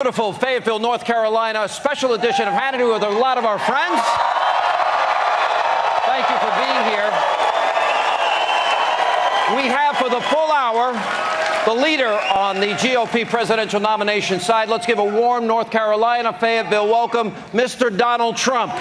Beautiful Fayetteville, North Carolina, special edition of Hannity with a lot of our friends. Thank you for being here. We have for the full hour the leader on the GOP presidential nomination side. Let's give a warm North Carolina, Fayetteville welcome, Mr. Donald Trump.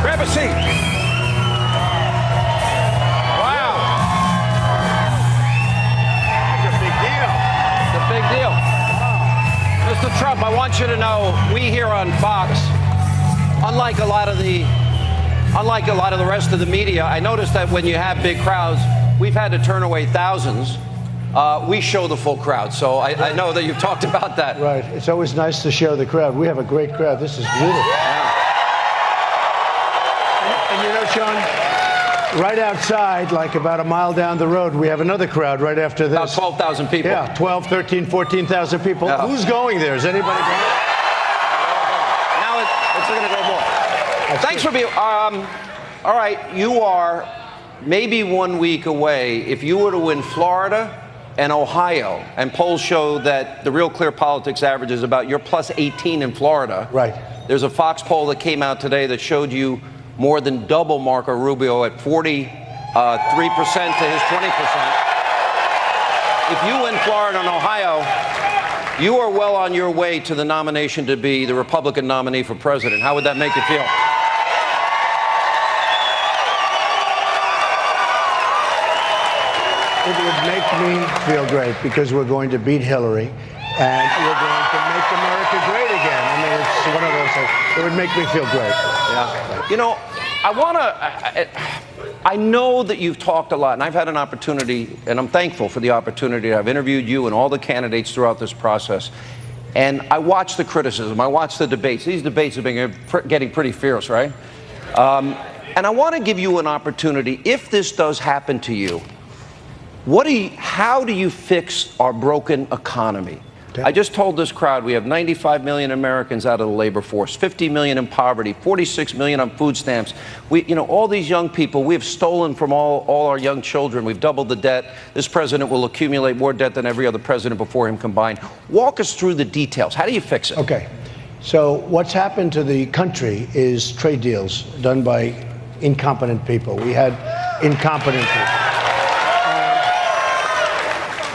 Grab a seat. Wow. It's a big deal. It's a big deal. Mr. Trump, I want you to know, we here on Fox, unlike a lot of the rest of the media, I noticed that when you have big crowds, we've had to turn away thousands. We show the full crowd, so I know that you've talked about that. Right. It's always nice to show the crowd. We have a great crowd. This is beautiful. Yeah. And you know, Sean, right outside, like about a mile down the road, we have another crowd right after this. About 12,000 people. Yeah, 12, 13, 14,000 people. Yeah. Who's going there? Is anybody going? Now it's going to go more. Thanks for being. All right, you are maybe 1 week away. If you were to win Florida and Ohio, and polls show that the Real Clear Politics average is about you're plus 18 in Florida. Right. There's a Fox poll that came out today that showed you more than double Marco Rubio at 43% to his 20%. If you win Florida and Ohio, you are well on your way to the nomination to be the Republican nominee for president. How would that make you feel? It would make me feel great because we're going to beat Hillary and we're going to make America great again. I mean, it's one of those things. It would make me feel great. Yeah. You know, I know that you've talked a lot, and I've had an opportunity, and I'm thankful for the opportunity. I've interviewed you and all the candidates throughout this process, and I watched the criticism. I watched the debates. These debates have been getting pretty fierce, right? And I want to give you an opportunity, if this does happen to you, how do you fix our broken economy? Okay. I just told this crowd we have 95 million Americans out of the labor force, 50 million in poverty, 46 million on food stamps. All these young people, we have stolen from all our young children. We've doubled the debt. This president will accumulate more debt than every other president before him combined. Walk us through the details. How do you fix it? Okay. So what's happened to the country is trade deals done by incompetent people. We had incompetent people.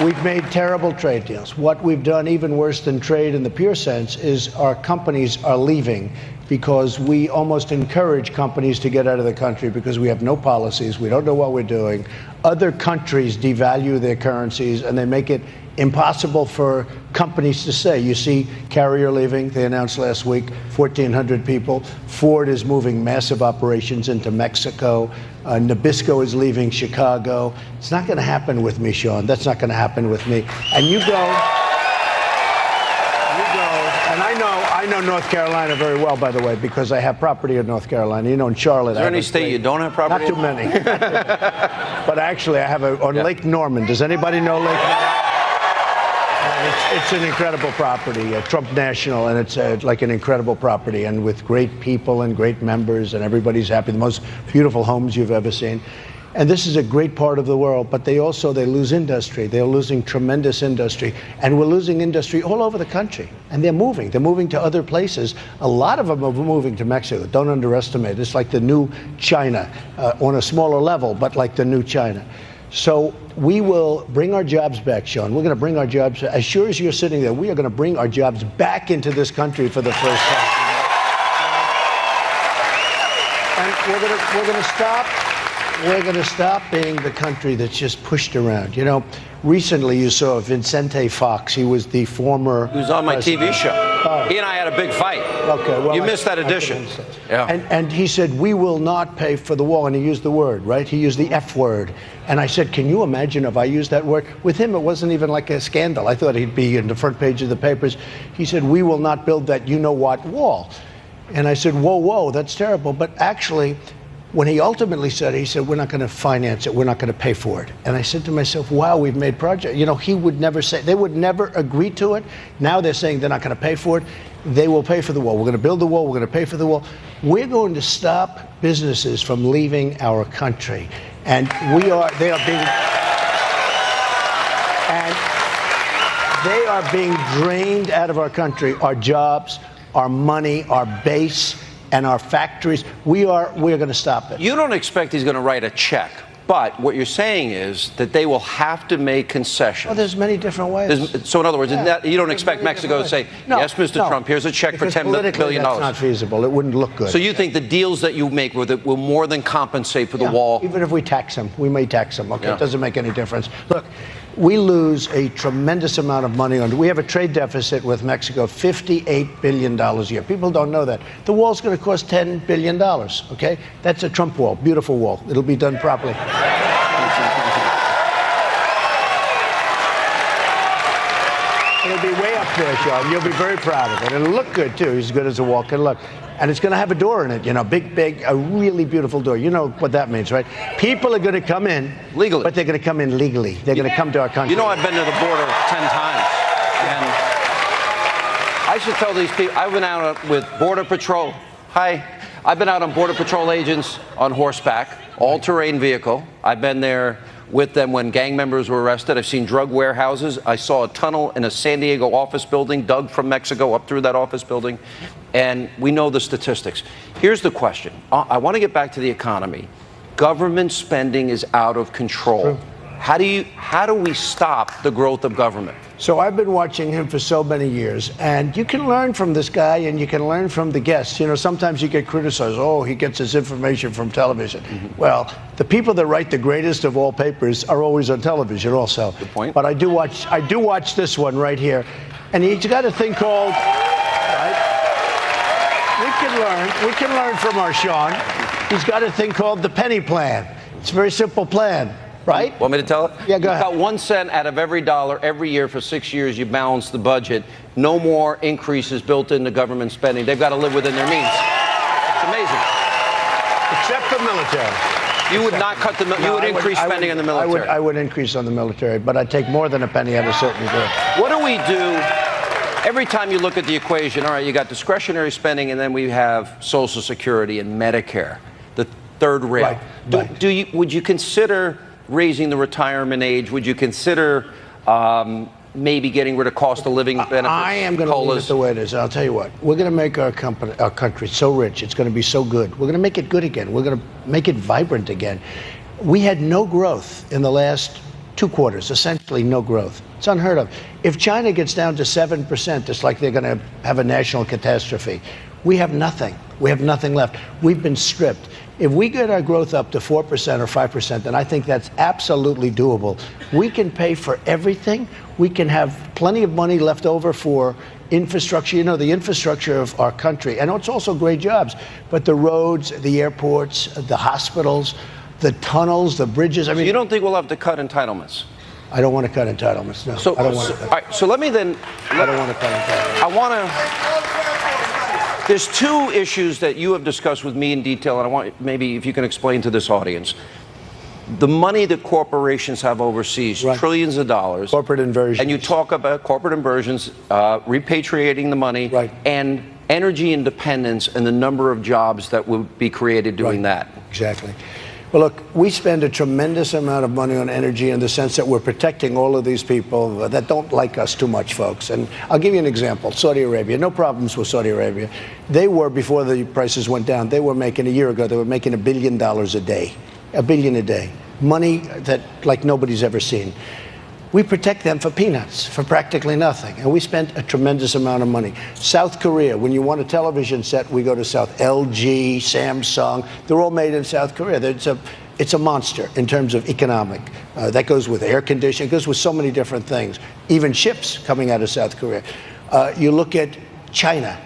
We've made terrible trade deals. What we've done, even worse than trade in the pure sense, is our companies are leaving because we almost encourage companies to get out of the country because we have no policies. We don't know what we're doing. Other countries devalue their currencies and they make it impossible for companies to say. You see Carrier leaving. They announced last week 1,400 people. Ford is moving massive operations into Mexico. Nabisco is leaving Chicago. It's not going to happen with me, Sean. That's not going to happen with me. And you go, and I know North Carolina very well, by the way, because I have property in North Carolina. You know, in Charlotte. Is there any state you don't have property in? Not too many. But actually, I have on Lake Norman. Does anybody know Lake Norman? It's an incredible property, Trump National, and it's like an incredible property, and with great people and great members, and everybody's happy. The most beautiful homes you've ever seen. And this is a great part of the world, but they lose industry. They're losing tremendous industry, and we're losing industry all over the country. And they're moving to other places. A lot of them are moving to Mexico. Don't underestimate it. It's like the new China, on a smaller level, but like the new China. So we will bring our jobs back, Sean. We're going to bring our jobs, as sure as you're sitting there, we are going to bring our jobs back into this country for the first time. And we're going to stop being the country that's just pushed around. You know, recently you saw Vicente Fox. He was the former... He was on my TV show. He and I had a big fight. Okay, well, you missed that edition. Yeah. And he said, we will not pay for the wall. And he used the word, right? He used the F word. And I said, can you imagine if I used that word? With him, it wasn't even like a scandal. I thought he'd be in the front page of the papers. He said, we will not build that you-know-what wall. And I said, whoa, whoa, that's terrible. But actually, when he ultimately said it, he said, we're not going to finance it. We're not going to pay for it. And I said to myself, wow, we've made project. You know, he would never say, they would never agree to it. Now they're saying they're not going to pay for it. They will pay for the wall. We're going to build the wall. We're going to pay for the wall. We're going to stop businesses from leaving our country. And they are being drained out of our country, our jobs, our money, our base, and our factories. We are going to stop it. You don't expect he's going to write a check, but what you're saying is that they will have to make concessions. Well, there's many different ways. So in other words, you don't expect Mexico to say, yes, Mr. Trump, here's a check for $10 billion. That's not feasible. It wouldn't look good. So you think the deals that you make with it will more than compensate for the wall? Even if we tax them, we may tax them. Okay, It doesn't make any difference. Look, we lose a tremendous amount of money on. We have a trade deficit with Mexico, $58 billion a year. People don't know that. The wall's going to cost $10 billion. Okay, that's a Trump wall, beautiful wall. It'll be done properly. It'll be way up there, Sean. You'll be very proud of it. It'll look good too, as good as a wall can look. And it's going to have a door in it, you know, big, a really beautiful door. You know what that means, right? People are going to come in legally, but they're going to come in legally. They're going to come to our country. You know, I've been to the border 10 times, and I should tell these people, I've been out with Border Patrol. Hi. I've been out on Border Patrol agents on horseback, all-terrain vehicle. I've been there with them when gang members were arrested. I've seen drug warehouses. I saw a tunnel in a San Diego office building dug from Mexico up through that office building. And we know the statistics. Here's the question. I want to get back to the economy. Government spending is out of control. True. How do we stop the growth of government? So I've been watching him for so many years, and you can learn from this guy, and you can learn from the guests. You know, sometimes you get criticized. Oh, he gets his information from television. Mm-hmm. Well, the people that write the greatest of all papers are always on television, also. Good point. But I do watch this one right here, and he's got a thing called. Right? We can learn from our Sean. He's got a thing called the penny plan. It's a very simple plan. Right? Want me to tell it? Yeah, go ahead. About 1 cent out of every dollar every year for 6 years, you balance the budget. No more increases built into government spending. They've got to live within their means. It's amazing. Except the military. You would not cut the military. You would increase spending on the military. I would increase on the military, but I'd take more than a penny at a certain degree. What do we do? Every time you look at the equation, all right, you got discretionary spending, and then we have Social Security and Medicare, the third rail. Right. Would you consider raising the retirement age? Would you consider maybe getting rid of cost of living benefits? I am going to leave it the way it is. I'll tell you what. We're going to make our country so rich. It's going to be so good. We're going to make it good again. We're going to make it vibrant again. We had no growth in the last 2 quarters, essentially no growth. It's unheard of. If China gets down to 7%, it's like they're going to have a national catastrophe. We have nothing. We have nothing left. We've been stripped. If we get our growth up to 4% or 5%, then I think that's absolutely doable. We can pay for everything. We can have plenty of money left over for infrastructure. You know, the infrastructure of our country, and it's also great jobs, but the roads, the airports, the hospitals, the tunnels, the bridges. I mean, so you don't think we'll have to cut entitlements? I don't want to cut entitlements, no. So, I don't want to cut. All right, so let me then. I don't want to cut entitlements. I want to. There's 2 issues that you have discussed with me in detail, and I want maybe if you can explain to this audience. The money that corporations have overseas, right. Trillions of dollars. Corporate inversions. And you talk about corporate inversions, repatriating the money, right. and energy independence and the number of jobs that would be created doing right. that. Exactly. Well, look, we spend a tremendous amount of money on energy in the sense that we're protecting all of these people that don't like us too much, folks. And I'll give you an example. Saudi Arabia, no problems with Saudi Arabia. They were, before the prices went down, they were making, a year ago, they were making $1 billion a day. $1 billion a day. Money that, like, nobody's ever seen. We protect them for peanuts, for practically nothing. And we spent a tremendous amount of money. South Korea, when you want a television set, we go to South. LG, Samsung, they're all made in South Korea. It's a monster in terms of economic. That goes with air conditioning, it goes with so many different things. Even ships coming out of South Korea. You look at China.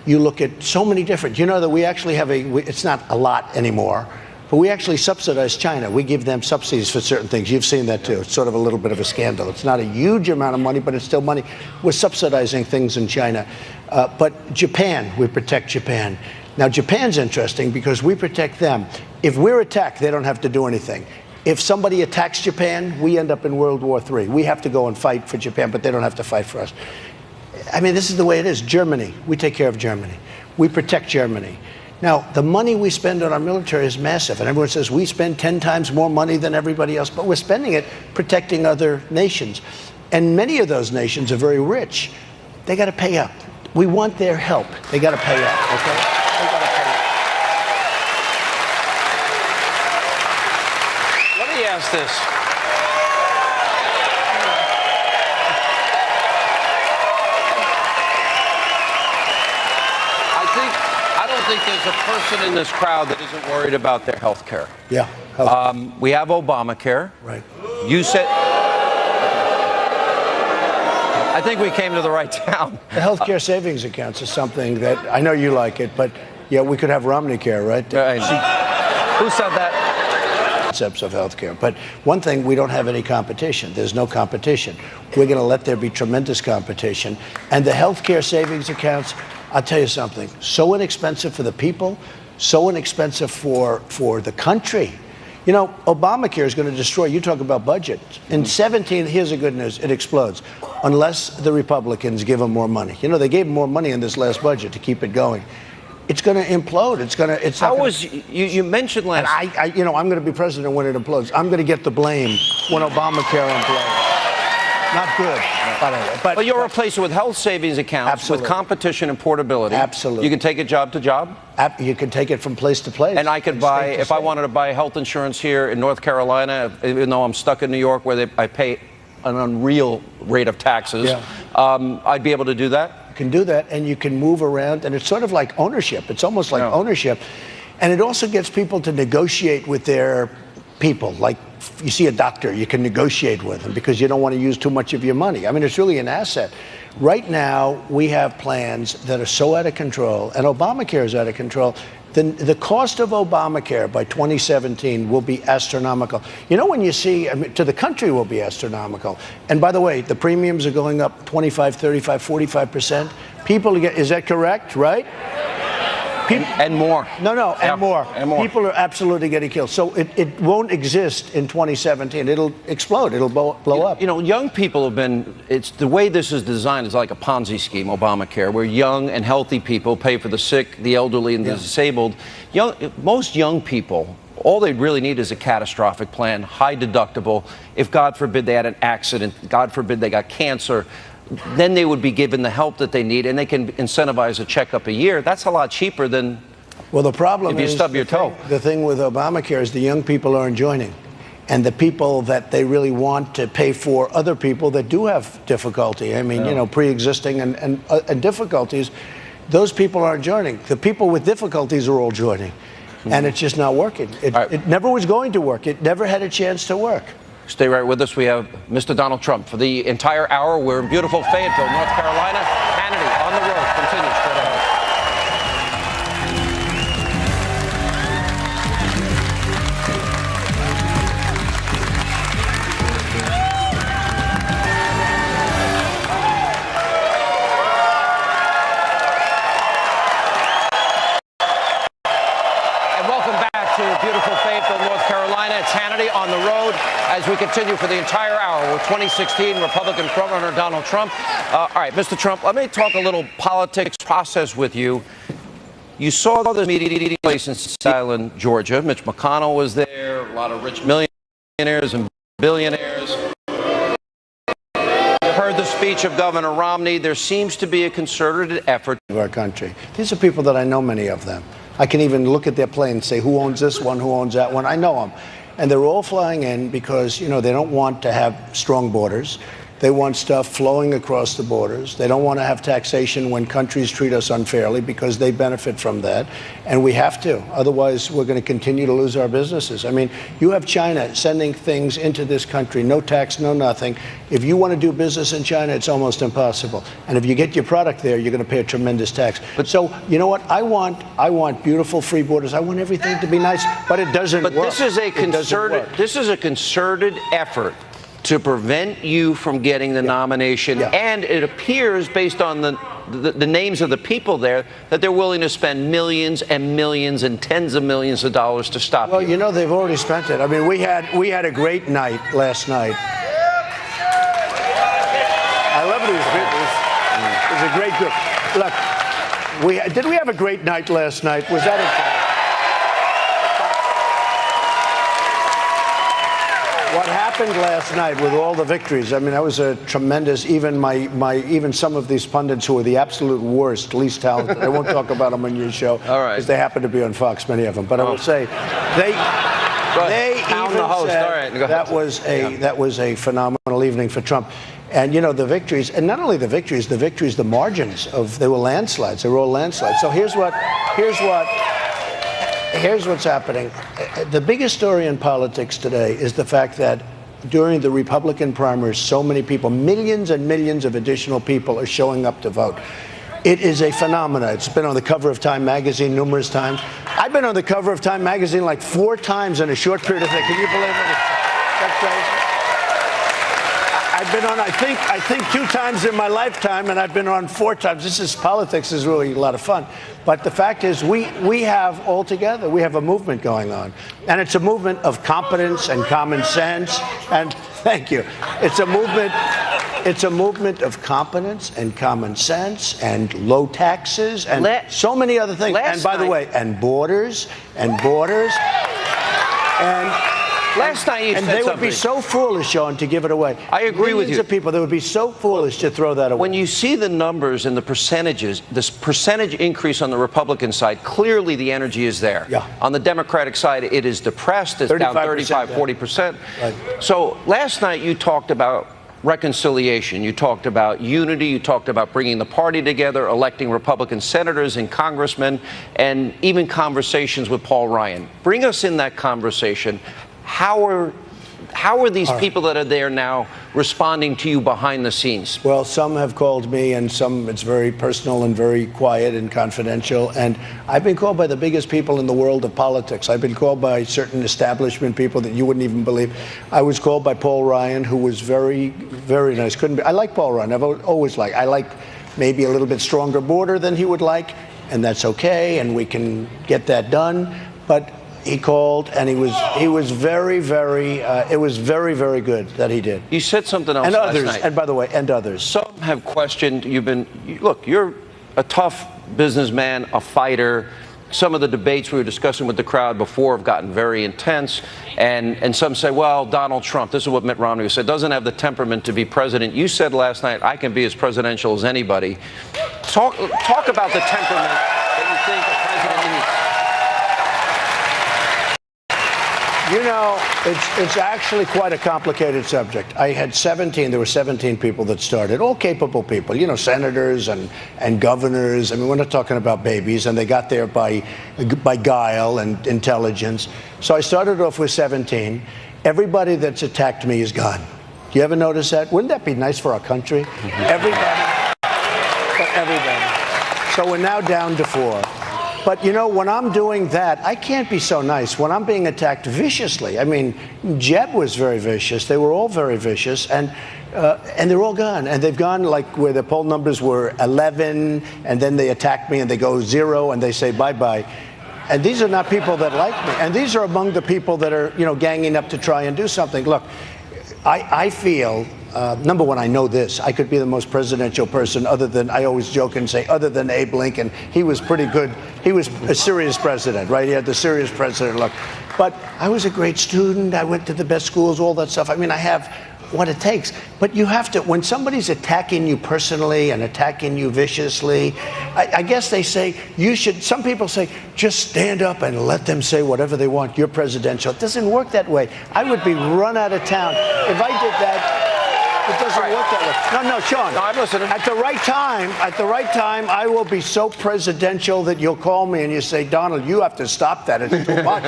You look at so many different, you know that we actually have it's not a lot anymore, but we actually subsidize China. We give them subsidies for certain things. You've seen that too. It's sort of a little bit of a scandal. It's not a huge amount of money, but it's still money. We're subsidizing things in China. But Japan, we protect Japan. Now, Japan's interesting because we protect them. If we're attacked, they don't have to do anything. If somebody attacks Japan, we end up in World War III. We have to go and fight for Japan, but they don't have to fight for us. I mean, this is the way it is. Germany, we take care of Germany. We protect Germany. Now, the money we spend on our military is massive, and everyone says we spend 10 times more money than everybody else, but we're spending it protecting other nations. And many of those nations are very rich. They got to pay up. We want their help. They got to pay up, okay? They got to pay up. Let me ask this. I don't think there's a person in this crowd that isn't worried about their health care. Yeah. We have Obamacare. Right. You said... I think we came to the right town. The health care savings accounts is something that, I know you like it, but yeah, we could have Romney Care, right? Who said that? Concepts of health care. But one thing, we don't have any competition. There's no competition. We're going to let there be tremendous competition. And the health care savings accounts, I'll tell you something, so inexpensive for the people, so inexpensive for the country. You know, Obamacare is going to destroy, you talk about budget. In 17, here's the good news, it explodes. Unless the Republicans give them more money. You know, they gave them more money in this last budget to keep it going. It's going to implode. You mentioned last... You know, I'm going to be president when it implodes. I'm going to get the blame when Obamacare implodes. Not good. But you'll replace it with health savings accounts, absolutely, with competition and portability. Absolutely. You can take it job to job. You can take it from place to place. And I could buy, if I wanted to buy health insurance here in North Carolina, even though I'm stuck in New York where I pay an unreal rate of taxes, I'd be able to do that? You can do that, and you can move around, and it's sort of like ownership. It's almost like ownership. And it also gets people to negotiate with their people. Like, you see a doctor, you can negotiate with them because you don't want to use too much of your money. I mean, it's really an asset. Right now, we have plans that are so out of control, and Obamacare is out of control. The cost of Obamacare by 2017 will be astronomical. You know, when you see, I mean, to the country will be astronomical. And by the way, the premiums are going up 25, 35, 45%. People get, is that correct, right? And more. And more. People are absolutely getting killed. So it won't exist in 2017. It'll explode. It'll blow up. You know, young people have been, it's the way this is designed is like a Ponzi scheme, Obamacare, where young and healthy people pay for the sick, the elderly, and the disabled. Most young people, all they really need is a catastrophic plan, high deductible. If, God forbid, they had an accident, God forbid they got cancer, then they would be given the help that they need, and they can incentivize a checkup a year. That's a lot cheaper than the problem if you stub your toe. The thing with Obamacare is the young people aren't joining. And the people that they really want to pay for other people that do have difficulty, I mean, you know, pre-existing and difficulties, those people aren't joining. The people with difficulties are all joining. And it's just not working. It never was going to work. It never had a chance to work. Stay right with us. We have Mr. Donald Trump for the entire hour. We're in beautiful Fayetteville, North Carolina. Hannity on the road continues straight ahead. And welcome back to beautiful Fayetteville, North Carolina. It's Hannity on the road as we continue for the entire hour with 2016 Republican frontrunner Donald Trump. All right, Mr. Trump, let me talk a little politics process with you. You saw the meeting taking place in Staten Island, Georgia. Mitch McConnell was there, a lot of rich millionaires and billionaires. You heard the speech of Governor Romney. There seems to be a concerted effort of our country. These are people that I know, many of them. I can even look at their plane and say, who owns this one, who owns that one? I know them. And they're all flying in because, you know, they don't want to have strong borders. They want stuff flowing across the borders. They don't want to have taxation when countries treat us unfairly because they benefit from that. And we have to. Otherwise, we're going to continue to lose our businesses. I mean, you have China sending things into this country, no tax, no nothing. If you want to do business in China, it's almost impossible. And if you get your product there, you're going to pay a tremendous tax. But so, you know what? I want beautiful free borders. I want everything to be nice, but it doesn't work. But this is a concerted effort to prevent you from getting the nomination. Yeah. And it appears, based on the names of the people there, that they're willing to spend millions and millions and tens of millions of dollars to stop Well, you. you know, they've already spent it. I mean, we had a great night last night. I love these people. It was a great group. Look, did we have a great night last night? Was that it? What happened last night with all the victories, I mean, that was a tremendous, even some of these pundits who are the absolute worst, least talented, I won't talk about them on your show. All right. Because they happen to be on Fox, many of them. But I will say, they even said that was a phenomenal evening for Trump. And, you know, the victories, and not only the victories, the margins they were landslides. They were all landslides. So here's what's happening. The biggest story in politics today is the fact that during the Republican primaries, so many people, millions and millions of additional people are showing up to vote. It is a phenomenon. It's been on the cover of Time magazine numerous times. I've been on the cover of Time magazine like 4 times in a short period of time. Can you believe it? That's crazy. I've been on, I think 2 times in my lifetime, and I've been on 4 times. Politics is really a lot of fun. But the fact is, we have a movement going on. And it's a movement of competence and common sense. And thank you. It's a movement of competence and common sense and low taxes and so many other things. And by the way, and borders. Last night you said they would something. be so foolish, Sean, to give it away. I agree with you. Millions of people, they would be so foolish to throw that away. When you see the numbers and the percentages, this percentage increase on the Republican side, clearly the energy is there. Yeah. On the Democratic side, it is depressed. It's down 35, 40%. Right. So last night you talked about reconciliation. You talked about unity. You talked about bringing the party together, electing Republican senators and congressmen, and even conversations with Paul Ryan. Bring us in that conversation. How are these people that are there now responding to you behind the scenes? Well, some have called me, and some it's very personal and very quiet and confidential. And I've been called by the biggest people in the world of politics. I've been called by certain establishment people that you wouldn't even believe. I was called by Paul Ryan, who was very, very nice. I like Paul Ryan. I've always liked. I like maybe a little bit stronger border than he would like, and that's okay, and we can get that done. But he called, and he was very, very. It was very, very good that he did. You said something else and last others, night. and by the way, and others. Some have questioned. Look, you're a tough businessman, a fighter. Some of the debates we were discussing with the crowd before have gotten very intense, and some say, well, Donald Trump, this is what Mitt Romney said, doesn't have the temperament to be president. You said last night, I can be as presidential as anybody. Talk about the temperament that you think a president needs. You know, it's actually quite a complicated subject. There were 17 people that started, all capable people, you know, senators and governors. I mean, we're not talking about babies, and they got there by guile and intelligence. So I started off with 17. Everybody that's attacked me is gone. Do you ever notice that? Wouldn't that be nice for our country? Everybody. So we're now down to 4. But, you know, when I'm doing that, I can't be so nice. When I'm being attacked viciously, I mean, Jeb was very vicious. They were all very vicious. And they're all gone. And they've gone like where the poll numbers were 11, and then they attack me and they go 0 and they say bye-bye. And these are not people that like me. And these are among the people that are, you know, ganging up to try and do something. Look, I feel, number one, I know this. I could be the most presidential person I always joke and say, other than Abe Lincoln. He was pretty good. He was a serious president, right? He had the serious president look. But I was a great student. I went to the best schools, all that stuff. I mean, I have what it takes. But you have to, when somebody's attacking you personally and attacking you viciously, I guess they say some people say, just stand up and let them say whatever they want. You're presidential. It doesn't work that way. I would be run out of town. If I did that, It doesn't work that way. No, Sean. No, I'm listening. At the right time, I will be so presidential that you'll call me and you say, Donald, you have to stop that. It's too much.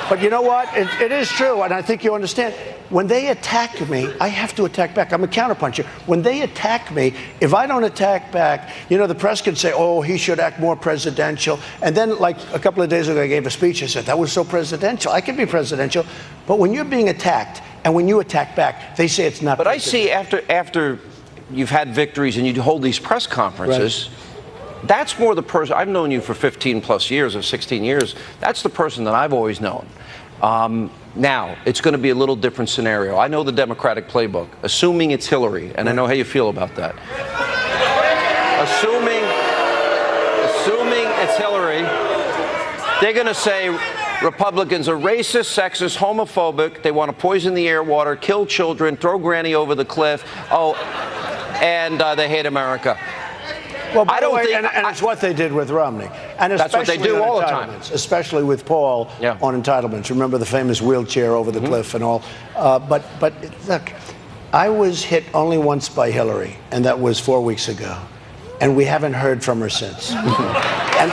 but you know what? It is true, and I think you understand. When they attack me, I have to attack back. I'm a counterpuncher. When they attack me, if I don't attack back, the press can say, oh, he should act more presidential. And then, like a couple of days ago, I gave a speech. I said, that was so presidential. I can be presidential. But when you're being attacked, and when you attack back, they say it's not. But I see after you've had victories and you hold these press conferences, that's more the person. I've known you for 15 plus years or 16 years. That's the person that I've always known. Now, it's going to be a little different scenario. I know the Democratic playbook, assuming it's Hillary, and I know how you feel about that. Assuming it's Hillary, they're going to say Republicans are racist, sexist, homophobic. They want to poison the air, water, kill children, throw Granny over the cliff. Oh, and they hate America. Well, by the way, it's what they did with Romney. And that's what they do all the time. Especially with Paul on entitlements. Remember the famous wheelchair over the cliff and all. But look, I was hit only once by Hillary, and that was 4 weeks ago. And we haven't heard from her since. and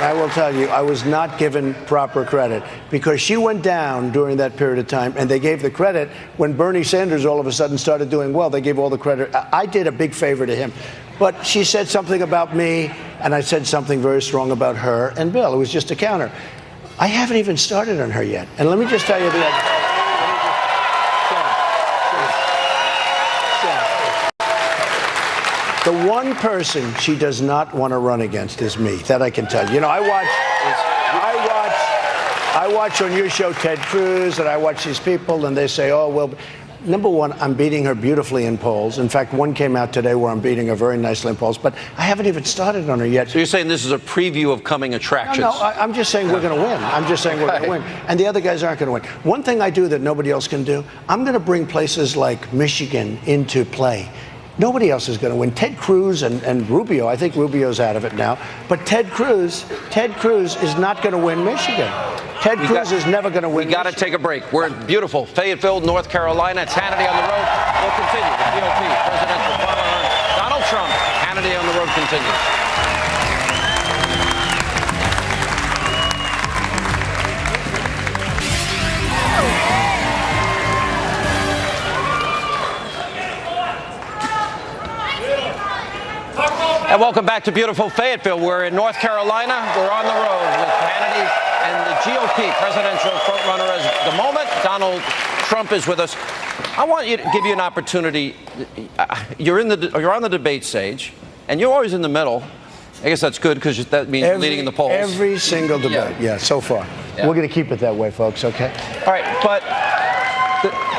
I will tell you, I was not given proper credit because she went down during that period of time, and they gave the credit when Bernie Sanders all of a sudden started doing well. They gave all the credit. I did a big favor to him. But she said something about me, and I said something very strong about her and Bill. It was just a counter. I haven't even started on her yet. And let me just tell you the other. The one person she does not want to run against is me. That I can tell you. I watch on your show Ted Cruz, and I watch these people, and they say, oh, well, number one, I'm beating her beautifully in polls. In fact, one came out today where I'm beating her very nicely in polls, but I haven't even started on her yet. So you're saying this is a preview of coming attractions? No, I'm just saying we're going to win. I'm just saying we're going to win. And the other guys aren't going to win. One thing I do that nobody else can do, I'm going to bring places like Michigan into play. Nobody else is going to win. Ted Cruz and Rubio, I think Rubio's out of it now, but Ted Cruz is not going to win Michigan. Ted Cruz is never going to win. We got to take a break. We're in beautiful Fayetteville, North Carolina. It's Hannity on the road. We'll continue. The GOP presidential frontrunner Donald Trump. Hannity on the road continues. And welcome back to beautiful Fayetteville. We're in North Carolina. We're on the road with Hannity and the GOP presidential frontrunner. At the moment, Donald Trump is with us. I want you to give you an opportunity. You're on the debate stage, and you're always in the middle. I guess that's good because that means you're leading in the polls. Every single debate, yeah so far. Yeah. We're going to keep it that way, folks, okay? All right, but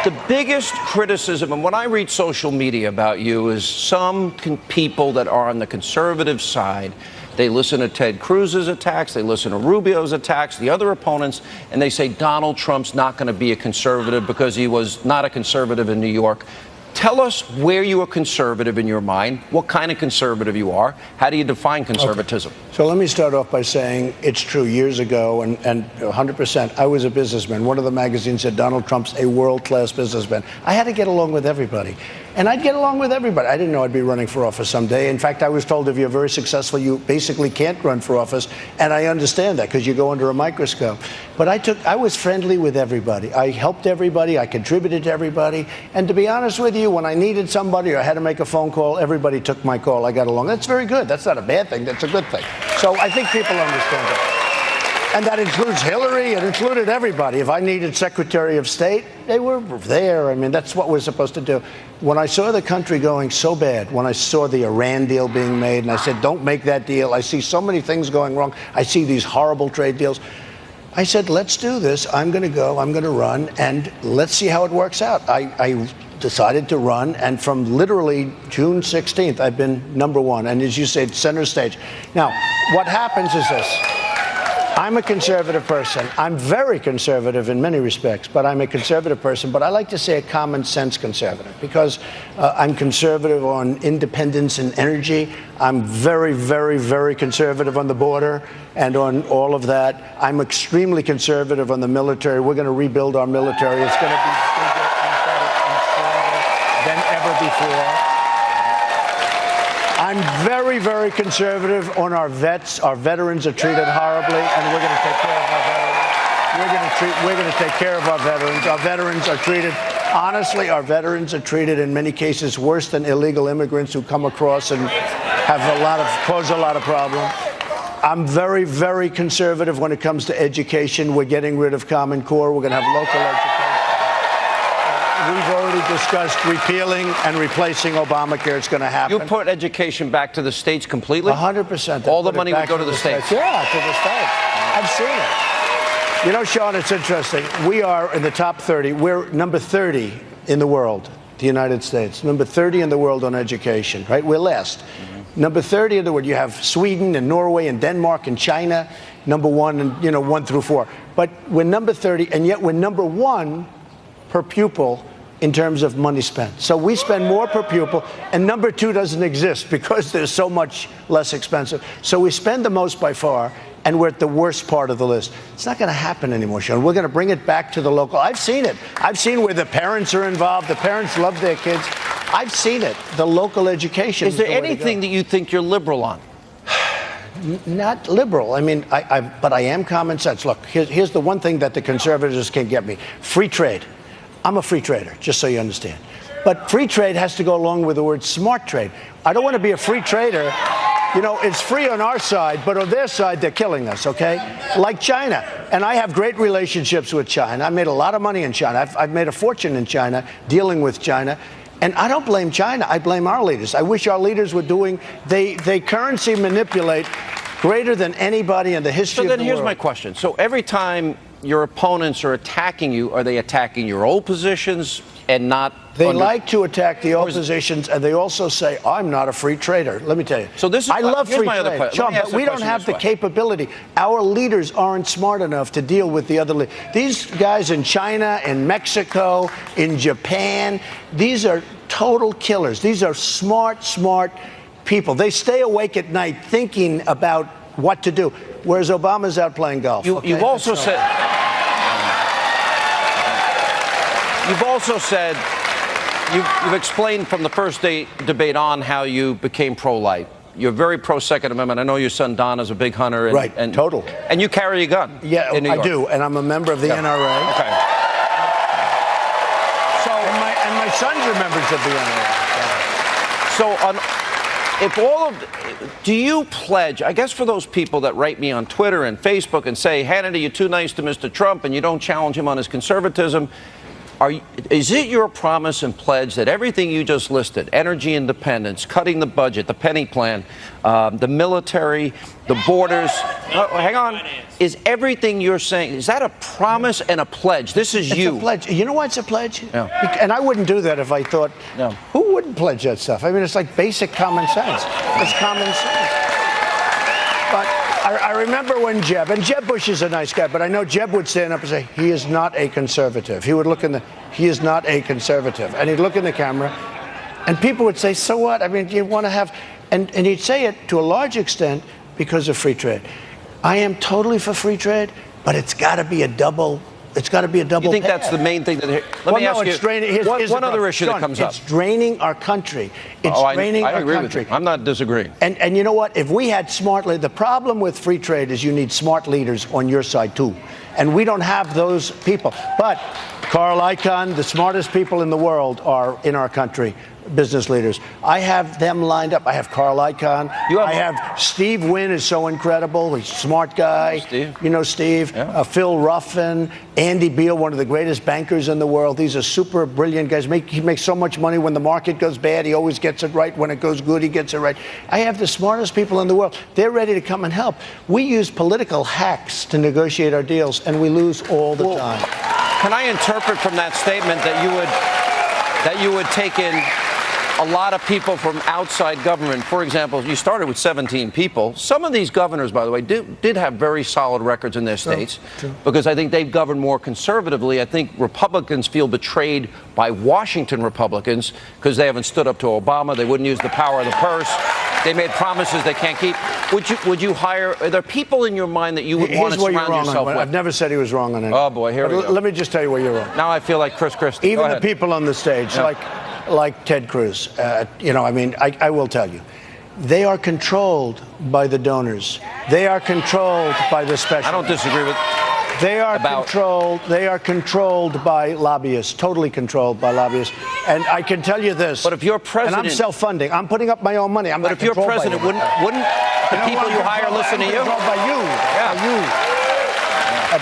the biggest criticism, and when I read social media about you, is some people that are on the conservative side, they listen to Ted Cruz's attacks, they listen to Rubio's attacks, the other opponents, and they say Donald Trump's not going to be a conservative because he was not a conservative in New York. Tell us where you are conservative in your mind, what kind of conservative you are. How do you define conservatism? Okay. So let me start off by saying it's true. Years ago, and 100%, I was a businessman. One of the magazines said Donald Trump's a world-class businessman. I had to get along with everybody. And I'd get along with everybody. I didn't know I'd be running for office someday. In fact, I was told if you're very successful, you basically can't run for office. And I understand that because you go under a microscope. But I was friendly with everybody. I helped everybody. I contributed to everybody. And to be honest with you, when I needed somebody or I had to make a phone call, everybody took my call. I got along. That's very good. That's not a bad thing. That's a good thing. So I think people understand that. And that includes Hillary. It included everybody. If I needed Secretary of State, they were there. I mean, that's what we're supposed to do. When I saw the country going so bad, when I saw the Iran deal being made, and I said, don't make that deal. I see so many things going wrong. I see these horrible trade deals. I said, let's do this. I'm going to go. I'm going to run. And let's see how it works out. I decided to run. And from literally June 16th, I've been #1. And as you said, center stage. Now, what happens is this. I'm a conservative person. I'm very conservative in many respects, but I'm a conservative person. But I like to say a common sense conservative because I'm conservative on independence and energy. I'm very, very, very conservative on the border and on all of that. I'm extremely conservative on the military. We're going to rebuild our military. It's going to be bigger and better and stronger than ever before. I'm very, very conservative on our vets. Our veterans are treated horribly, and we're going to take care of our veterans. We're going to take care of our veterans. Our veterans are treated, honestly, our veterans are treated in many cases worse than illegal immigrants who come across and cause a lot of problems. I'm very, very conservative when it comes to education. We're getting rid of Common Core. We're going to have local education. We've already discussed repealing and replacing Obamacare. It's going to happen. You put education back to the states completely? 100%. All the money would go to the states? Yeah, to the states. I've seen it. You know, Sean, it's interesting. We are in the top 30. We're number 30 in the world, the United States. Number 30 in the world on education, right? We're last. Mm-hmm. Number 30 in the world. You have Sweden and Norway and Denmark and China, number 1 and, 1 through 4. But we're number 30, and yet we're number 1 per pupil in terms of money spent. So we spend more per pupil, and number 2 doesn't exist because they're so much less expensive. So we spend the most by far, and we're at the worst part of the list. It's not going to happen anymore, Sean. We're going to bring it back to the local. I've seen it. I've seen where the parents are involved. The parents love their kids. I've seen it. The local education. Is there anything that you think you're liberal on? Not liberal. I mean, but I am common sense. Look, here's the one thing that the conservatives can't get me. Free trade. I'm a free trader, just so you understand. But free trade has to go along with the word smart trade. I don't want to be a free trader. You know, it's free on our side, but on their side, they're killing us, okay? Like China. And I have great relationships with China. I made a lot of money in China. I've made a fortune in China, dealing with China. And I don't blame China. I blame our leaders. I wish our leaders were doing, they currency manipulate greater than anybody in the history of the world. So then here's my question. So every time your opponents are attacking you, are they attacking your old positions and not? They like to attack the old positions, and they also say, I'm not a free trader. Let me tell you. So this is, I love free trade, Sean, but we don't have the capability. Our leaders aren't smart enough to deal with the other leaders. These guys in China, in Mexico, in Japan, these are total killers. These are smart people. They stay awake at night thinking about what to do, whereas Obama's out playing golf. You've also said you've explained from the first day debate on how you became pro-life. You're very pro-Second Amendment. I know your son Don is a big hunter. And, right, and total. And you carry a gun. Yeah, in New York. I do, and I'm a member of the NRA. Okay. So, and my sons are members of the NRA. So, do you pledge, I guess for those people that write me on Twitter and Facebook and say, Hannity, you're too nice to Mr. Trump and you don't challenge him on his conservatism, is it your promise and pledge that everything you just listed, energy independence, cutting the budget, the penny plan, the military, the borders, hang on, is everything you're saying, is that a promise and a pledge? This is you. It's a pledge. You know why it's a pledge? Yeah. And I wouldn't do that if I thought, no. Who wouldn't pledge that stuff? I mean, it's like basic common sense. It's common sense. But I remember when Jeb Bush is a nice guy, but I know Jeb would stand up and say, he is not a conservative. He would look he is not a conservative. And he'd look in the camera, and people would say, so what? I mean, you want to have, and he'd say it to a large extent because of free trade. I am totally for free trade, but it's got to be a double. It's got to be a double. You think path. That's the main thing? Let me ask you. Here's one other issue that comes up. It's draining our country. It's draining our country. I'm not disagreeing. And you know what? If we had the problem with free trade is you need smart leaders on your side too, and we don't have those people. But Carl Icahn, the smartest people in the world are in our country. Business leaders. I have them lined up. I have Carl Icahn. I have Steve Wynn is so incredible. He's a smart guy. Steve. You know Steve. Yeah. Phil Ruffin. Andy Beal, one of the greatest bankers in the world. These are super brilliant guys. He makes so much money when the market goes bad. He always gets it right. When it goes good, he gets it right. I have the smartest people in the world. They're ready to come and help. We use political hacks to negotiate our deals, and we lose all the time. Can I interpret from that statement that you would take in a lot of people from outside government. For example, you started with 17 people. Some of these governors, by the way, did have very solid records in their states because I think they've governed more conservatively. I think Republicans feel betrayed by Washington Republicans because they haven't stood up to Obama. They wouldn't use the power of the purse. They made promises they can't keep. Would you hire? Are there people in your mind that you would want to surround yourself with? I've never said he was wrong on anything. Oh boy, here we go. Let me just tell you where you're wrong. Now I feel like Chris Christie. Even the people on the stage, like Ted Cruz, I will tell you, they are controlled by the donors. They are controlled by the special. I don't disagree with. They are controlled by lobbyists, totally controlled by lobbyists. And I can tell you this. But if you're president, and I'm self-funding, I'm putting up my own money. But if you're president, wouldn't the people you hire listen to you? Controlled by you. Yeah.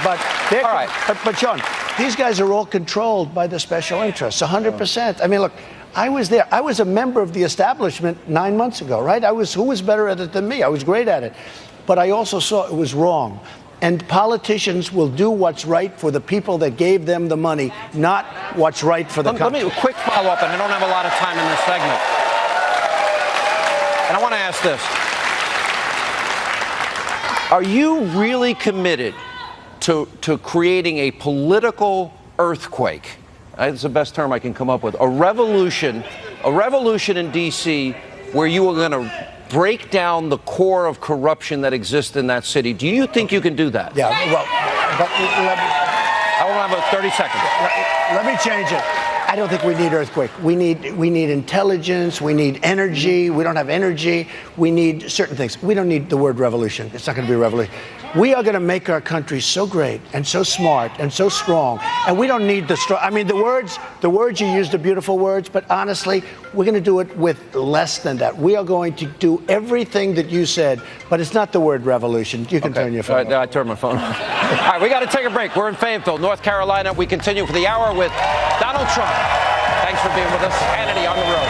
By you. All right. But Sean, these guys are all controlled by the special interests, 100%. I mean, look, I was there. I was a member of the establishment 9 months ago, right? Who was better at it than me? I was great at it. But I also saw it was wrong. And politicians will do what's right for the people that gave them the money, not what's right for the country. Let me a quick follow-up, and I don't have a lot of time in this segment. And I want to ask this. Are you really committed to creating a political earthquake? That's the best term I can come up with. A revolution in D.C. where you are going to break down the core of corruption that exists in that city. Do you think you can do that? Yeah, well, but I will have 30 seconds. Let me change it. I don't think we need earthquake. We need intelligence. We need energy. We don't have energy. We need certain things. We don't need the word revolution. It's not going to be a revolution. We are going to make our country so great and so smart and so strong. And we don't need the strong. I mean, the words you used are beautiful words, but honestly, we're going to do it with less than that. We are going to do everything that you said, but it's not the word revolution. You can turn your phone off. I turned my phone off. All right, we got to take a break. We're in Fayetteville, North Carolina. We continue for the hour with Donald Trump. Thanks for being with us. Hannity on the road.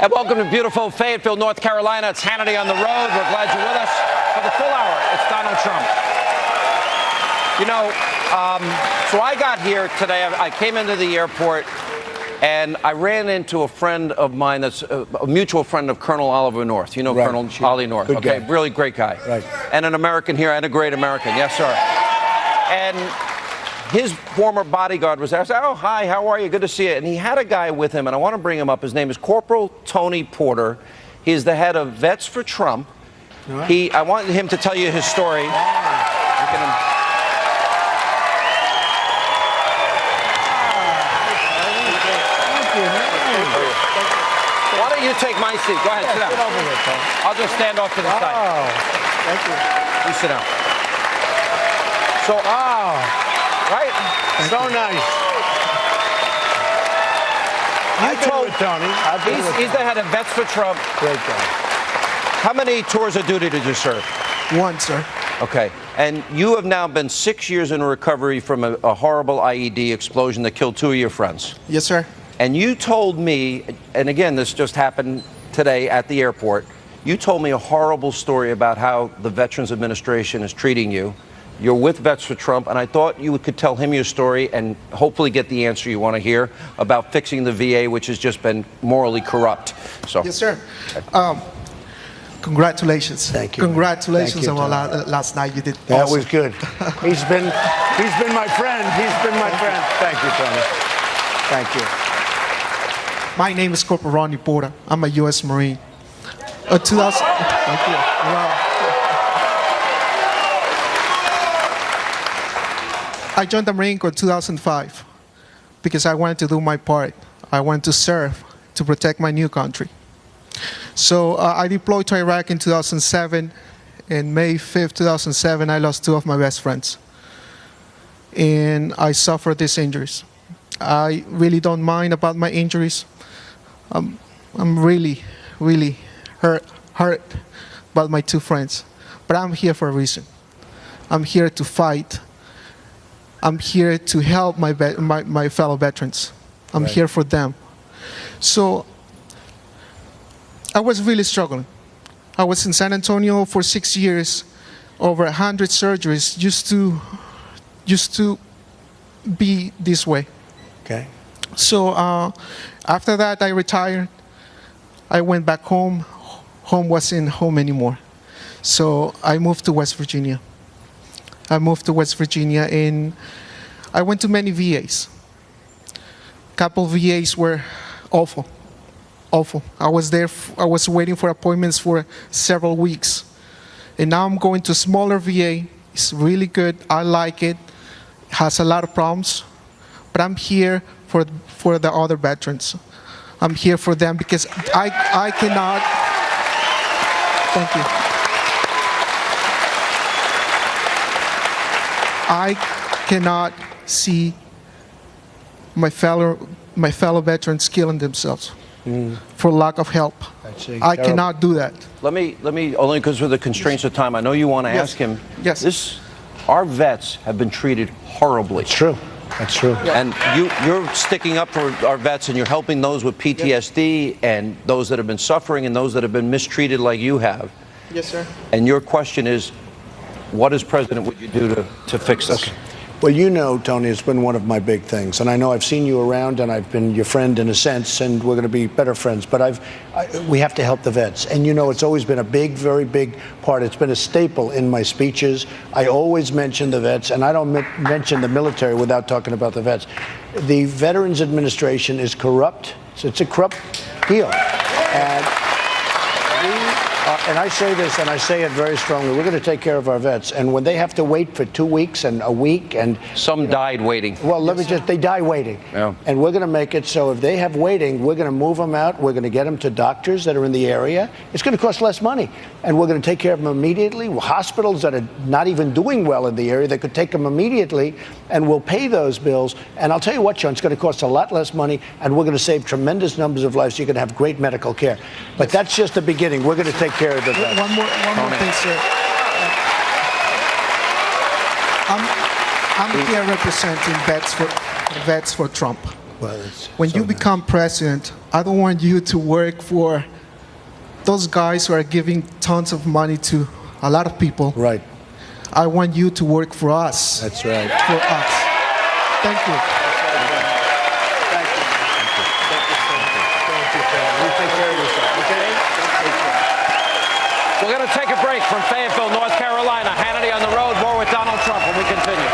And welcome to beautiful Fayetteville, North Carolina. It's Hannity on the road. We're glad you're with us for the full hour. It's Donald Trump. You know, so I got here today. I came into the airport, and I ran into a friend of mine that's a mutual friend of Colonel Oliver North. You know Colonel Ollie North. Good okay, guy. Really great guy. Right. And an American here, and a great American. Yes, sir. And his former bodyguard was there. I said, oh, hi, how are you? Good to see you. And he had a guy with him, and I want to bring him up. His name is Corporal Tony Porter. He's the head of Vets for Trump. Right. I wanted him to tell you his story. Why don't you take my seat? Go ahead, sit down. Sit over here, Tony. I'll just stand off to the side. Thank you. You sit down. So, right? So nice. You told Tony. He's the head of Vets for Trump. Great guy. How many tours of duty did you serve? One, sir. Okay. And you have now been 6 years in recovery from a horrible IED explosion that killed 2 of your friends. Yes, sir. And you told me, and again, this just happened today at the airport, you told me a horrible story about how the Veterans Administration is treating you. You're with Vets for Trump, and I thought you could tell him your story and hopefully get the answer you want to hear about fixing the VA, which has just been morally corrupt. So. Yes, sir. Congratulations. Thank you. Congratulations Thank you, on last night. You did That awesome. was good. He's been my friend. He's been my friend. Thank you, Tony. Thank you. My name is Corporal Ronnie Porter. I'm a U.S. Marine. 2000. Thank you. Wow. I joined the Marine Corps in 2005 because I wanted to do my part. I wanted to serve to protect my new country. So I deployed to Iraq in 2007. In May 5th, 2007, I lost two of my best friends. And I suffered these injuries. I really don't mind about my injuries. I'm really, really hurt about my two friends. But I'm here for a reason. I'm here to fight. I'm here to help my fellow veterans. I'm here for them. So I was really struggling. I was in San Antonio for 6 years over 100 surgeries just to be this way. Okay. So after that, I retired. I went back home. Home wasn't home anymore. So I moved to West Virginia. And I went to many VAs. Couple VAs were awful. I was there, I was waiting for appointments for several weeks. And now I'm going to a smaller VA. It's really good, I like it. It has a lot of problems. But I'm here for the other veterans. I'm here for them because I cannot, thank you. I cannot see my fellow veterans killing themselves for lack of help. I cannot do that. Let me only because of the constraints of time. I know you want to ask him. Yes. Our vets have been treated horribly. It's true. That's true. And you're sticking up for our vets, and you're helping those with PTSD and those that have been suffering and those that have been mistreated like you have. Yes, sir. And your question is, what as president would you do to fix this? Okay. Well, you know, Tony, it's been one of my big things. And I know I've seen you around and I've been your friend in a sense, and we're going to be better friends. But we have to help the vets. And you know, it's always been a big, very big part. It's been a staple in my speeches. I always mention the vets, and I don't mention the military without talking about the vets. The Veterans Administration is corrupt. So it's a corrupt deal. And I say this, and I say it very strongly, we're going to take care of our vets. And when they have to wait for 2 weeks and a week and... Some died waiting. Well, they die waiting. Yeah. And we're going to make it so if they have waiting, we're going to move them out. We're going to get them to doctors that are in the area. It's going to cost less money. And we're going to take care of them immediately. Hospitals that are not even doing well in the area, they could take them immediately, and we'll pay those bills. And I'll tell you what, John, it's going to cost a lot less money, and we're going to save tremendous numbers of lives so you can have great medical care. But that's just the beginning. We're going to take care of the vets. One more thing, sir. I'm here representing vets for Trump. Well, when you become president, I don't want you to work for those guys who are giving tons of money to a lot of people. Right. I want you to work for us. That's right. For us. Thank you. Thank you. You take care of yourself, okay? We're going to take a break from Fayetteville, North Carolina. Hannity on the road. More with Donald Trump when we continue.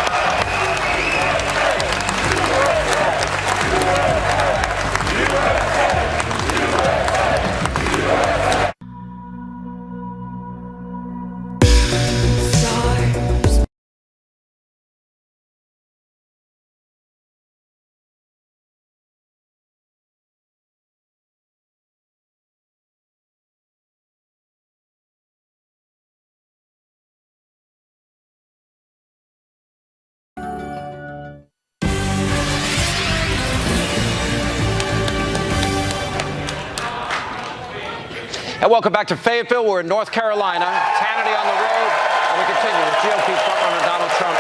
And welcome back to Fayetteville. We're in North Carolina. It's Hannity on the road. And we continue with GOP frontrunner Donald Trump.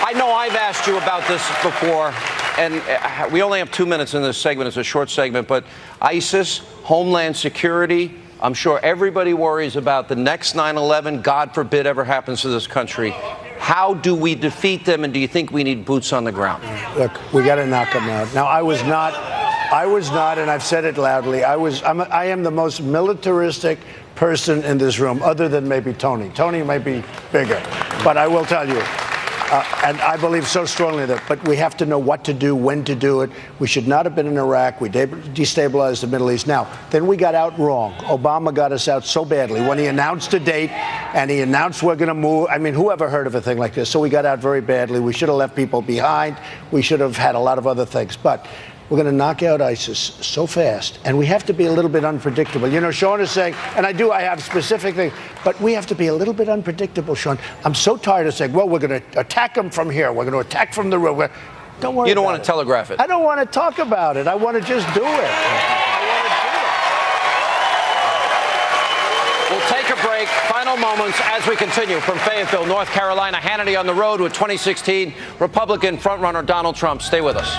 I know I've asked you about this before, and we only have 2 minutes in this segment. It's a short segment, but ISIS, Homeland Security, I'm sure everybody worries about the next 9/11, God forbid ever happens to this country. How do we defeat them, and do you think we need boots on the ground? Look, we got to knock them out. Now, I was not, and I've said it loudly, I am the most militaristic person in this room, other than maybe Tony. Tony might be bigger, but I will tell you, and I believe so strongly that, but we have to know what to do, when to do it. We should not have been in Iraq. We destabilized the Middle East. Now, then we got out wrong. Obama got us out so badly when he announced a date and he announced we're going to move. I mean, who ever heard of a thing like this? So we got out very badly. We should have left people behind. We should have had a lot of other things. But we're going to knock out ISIS so fast, and we have to be a little bit unpredictable. You know, Sean is saying, and I have specific things, but we have to be a little bit unpredictable, Sean. I'm so tired of saying, well, we're going to attack them from here. We're going to attack from the road. Don't worry. You don't about want to telegraph it. I don't want to talk about it. I want to just do it. We'll take a break. Final moments as we continue from Fayetteville, North Carolina. Hannity on the road with 2016 Republican frontrunner Donald Trump. Stay with us.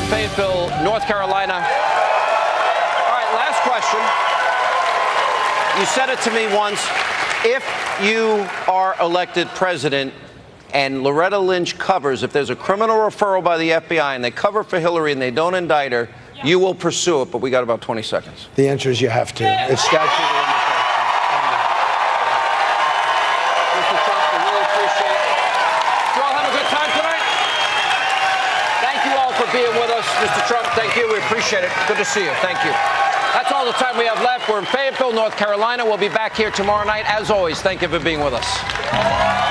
in Fayetteville, North Carolina. All right, last question. You said it to me once. If you are elected president and Loretta Lynch covers, if there's a criminal referral by the FBI and they cover for Hillary and they don't indict her, you will pursue it, but we got about 20 seconds. The answer is you have to. It's statute of limitations. Mr. Trump, we really appreciate it. Did you all have a good time tonight? Thank you all for being with us. Mr. Trump, thank you. We appreciate it. Good to see you. Thank you. That's all the time we have left. We're in Fayetteville, North Carolina. We'll be back here tomorrow night. As always, thank you for being with us.